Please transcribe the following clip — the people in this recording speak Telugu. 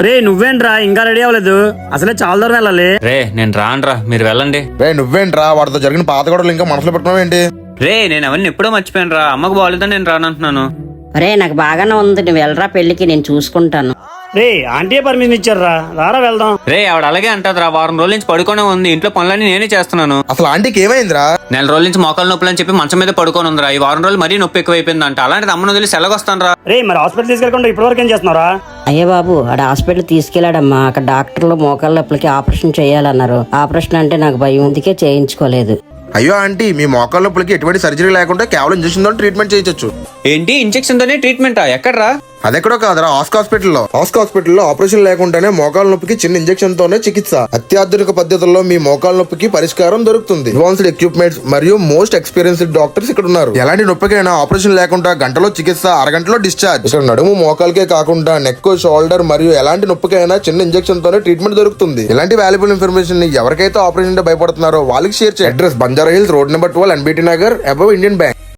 రే నువ్వేంట్రా ఇంకా రెడీ అవ్వలేదు? అసలే చాలా దూరం వెళ్ళాలి. రే నేను రానురా, మీరు వెళ్ళండి. రే నువ్వేంట్రా వాడితో జరిగిన పాత గొడవలు ఇంకా మనసులో పెట్టుకున్నావు ఏంటి? రే నేను అవన్నీ ఎప్పుడో మర్చిపోయాను రా, అమ్మకు బాగాలేదని నేను రానంటున్నాను. రే నాకు బాగానే ఉంది, నువ్వు వెళ్ళరా పెళ్లికి, నేను చూసుకుంటాను. రే ఆంటీ పర్మిషన్ ఇచ్చారా, రారా వెళ్దాం. రే ఆవిడ అలాగే అంటదిరా, వారం రోజుల నుంచి పడుకోనే ఉంది, ఇంట్లో పనులన్నీ నేనే చేస్తున్నాను. అసలు ఆంటీకి ఏమైందిరా? నెల రోజుల నుంచి మోకాలు నొప్పులు అని చెప్పి మంచం మీద పడుకొని ఉందిరా. ఈ వారం రోజులు మరీ నొప్పి ఎక్కువైపోయింది అంట. అలాంటిది అమ్మను వదిలి సెలగొస్తాను రా. రే మరి హాస్పిటల్ తీసుకెళ్ళకుండా ఇప్పటి వరకు ఏం చేస్తున్నారా? అయ్యే బాబు ఆడ హాస్పిటల్ తీసుకెళ్లాడమ్మా, అక్కడ డాక్టర్లు మోకాళ్ళ నొప్పులకి ఆపరేషన్ చేయాలన్నారు. ఆపరేషన్ అంటే నాకు భయం, అందుకే చేయించుకోలేదు. అయ్యో ఆంటీ, మీ మోకాళ్ళ నొప్పులకి ఎటువంటి సర్జరీ లేకుండా కేవలం ఇంజక్షన్ తో ట్రీట్మెంట్ చేయొచ్చు. ఏంటి ఇంజెక్షన్ తోనే ట్రీట్మెంటా? ఎక్కడ్రా? అదెక్కడో కాదురా, ఆస్క్ హాస్పిటల్లో ఆపరేషన్ లేకుండానే మోకాళ్ళ నొప్పికి చిన్న ఇంజెక్షన్ తోనే చికిత్స. అత్యాధునిక పద్ధతుల్లో మీ మోకాళ్ళ నొప్పికి పరిష్కారం దొరుకుతుంది. అడ్వాన్స్డ్ ఎక్విప్మెంట్స్ మరియు మోస్ట్ ఎక్స్పీరియన్స్డ్ డాక్టర్స్ ఇక్కడ ఉన్నారు. ఎలాంటి నొప్పికైనా ఆపరేషన్ లేకుండా గంటలో చికిత్స, అరగంటలో డిశ్చార్జ్. ఇక్కడ నడుము మోకాలకే కాకుండా నెక్, షోల్డర్ మరియు ఎలాంటి నొప్పికైనా చిన్న ఇంజెక్షన్ తోనే ట్రీట్మెంట్ దొరుకుతుంది. ఇలాంటి వాల్యుబుల్ ఇన్ఫర్మేషన్ ని ఎవరికైతే ఆపరేషన్ భయపడుతున్నారో వాళ్ళకి షేర్ చేయండి. Address Banjara hills, road number 12, NBT Nagar, above Indian bank.